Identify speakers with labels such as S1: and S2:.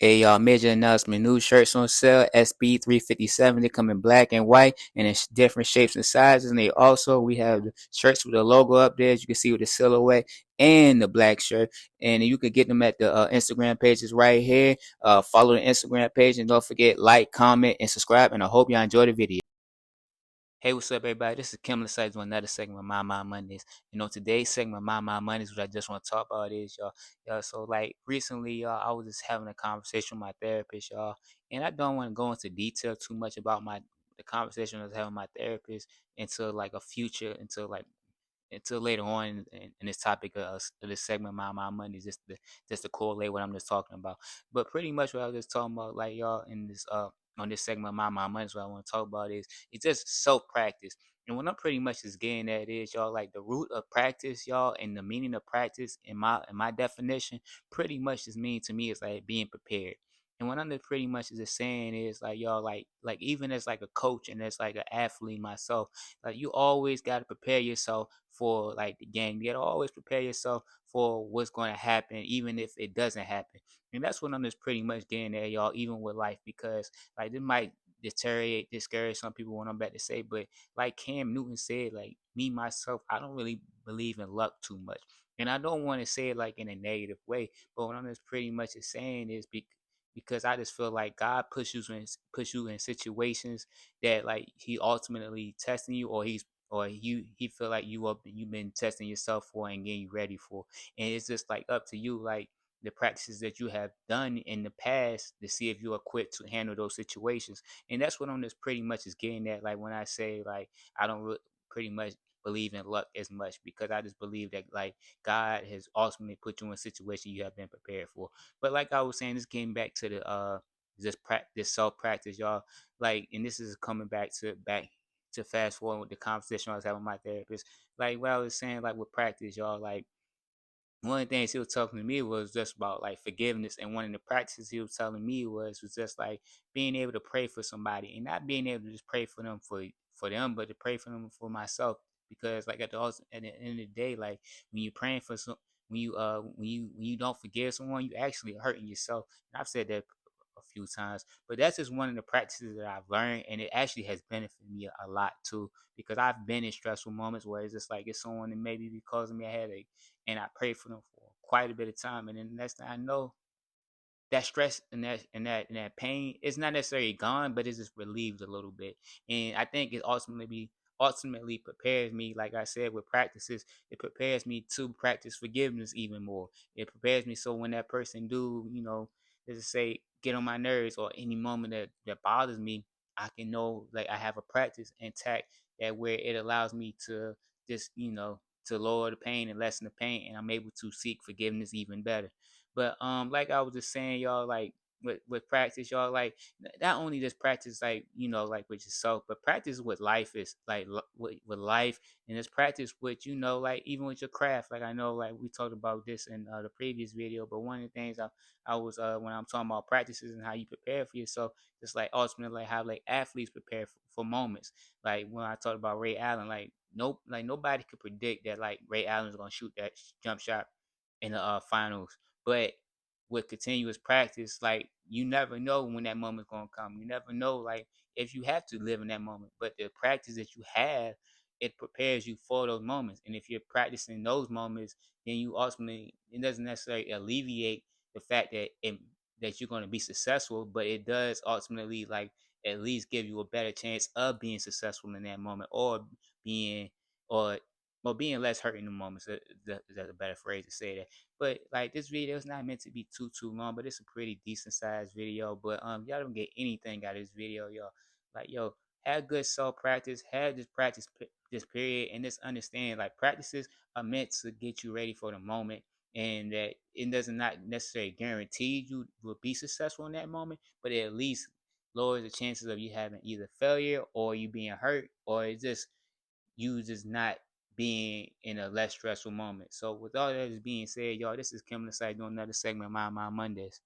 S1: A major announcement: new shirts on sale. SB 357. They come in black and white, and in different shapes and sizes. And we have the shirts with the logo up there, as you can see with the silhouette and the black shirt. And you can get them at the Instagram pages right here. Follow the Instagram page, and don't forget like, comment, and subscribe. And I hope y'all enjoy the video. Hey, what's up, everybody? This is Kim Lasides with another segment of My Mind Mondays. Today's segment of My Mind Mondays, what I just want to talk about is, y'all. So, like, recently, I was just having a conversation with my therapist, y'all. And I don't want to go into detail too much about the conversation I was having with my therapist until, like, until later on in this topic of this segment, my money is just to correlate what I'm just talking about. But pretty much what I was just talking about, like y'all in this on this segment, my money is what I want to talk about is it's just self practice. And what I'm pretty much is getting at is y'all like the root of practice, y'all, and the meaning of practice in my definition, pretty much just mean to me is like being prepared. And what I'm just pretty much is just saying is like y'all like even as like a coach and as like an athlete myself, like you always got to prepare yourself for like the game. You got to always prepare yourself for what's going to happen, even if it doesn't happen. And that's what I'm just pretty much getting at, y'all, even with life, because like it might discourage some people what I'm about to say, but like Cam Newton said, like me myself, I don't really believe in luck too much. And I don't want to say it like in a negative way, but what I'm just pretty much is saying is because I just feel like God push you in situations that like He ultimately testing you, or he feel like you've been testing yourself for and getting you ready for, and it's just like up to you, like the practices that you have done in the past to see if you're equipped to handle those situations. And that's what I'm just pretty much is getting at, like when I say like I don't pretty much believe in luck as much, because I just believe that like God has ultimately put you in a situation you have been prepared for. But like I was saying, this getting back to the this self practice, y'all. Like, and this is coming back to fast forward with the conversation I was having with my therapist. Like what I was saying, like with practice, y'all, like one of the things he was talking to me was just about like forgiveness, and one of the practices he was telling me was just like being able to pray for somebody, and not being able to just pray for them for them, but to pray for them for myself. Because like at the end of the day, like when you're praying for some, when you don't forgive someone, you actually hurting yourself. And I've said that a few times, but that's just one of the practices that I've learned, and it actually has benefited me a lot too. Because I've been in stressful moments where it's just like it's someone that maybe be causing me a headache, and I prayed for them for quite a bit of time, and then the next thing I know, that stress and that pain is not necessarily gone, but it's just relieved a little bit. And I think it ultimately prepares me, like I said, with practices, it prepares me to practice forgiveness even more. It prepares me so when that person do, let's just say, get on my nerves, or any moment that bothers me, I can know like I have a practice intact, that where it allows me to just, to lower the pain and lessen the pain, and I'm able to seek forgiveness even better. But like I was just saying, y'all, like with practice, y'all, like not only just practice, like like with yourself, but practice with life is like with life, and it's practice with like even with your craft. Like I know, like we talked about this in the previous video, but one of the things I was when I'm talking about practices and how you prepare for yourself, just like ultimately like how like athletes prepare for moments. Like when I talked about Ray Allen, like nope, like nobody could predict that like Ray Allen's gonna shoot that jump shot in the finals. But with continuous practice, like you never know when that moment's gonna come. You never know, like if you have to live in that moment. But the practice that you have, it prepares you for those moments. And if you're practicing those moments, then you ultimately, it doesn't necessarily alleviate the fact that you're going to be successful, but it does ultimately like at least give you a better chance of being successful in that moment, or being or being less hurt in the moments. That's a better phrase to say that. But like this video is not meant to be too long, but it's a pretty decent sized video. But y'all don't get anything out of this video, y'all. Like have good self practice, have this practice this period, and just understand like practices are meant to get you ready for the moment, and that it does not necessarily guarantee you will be successful in that moment, but it at least lowers the chances of you having either failure, or you being hurt, or it's just you just not being in a less stressful moment. So with all that is being said, y'all, this is Kim Lasai doing another segment of My Mondays.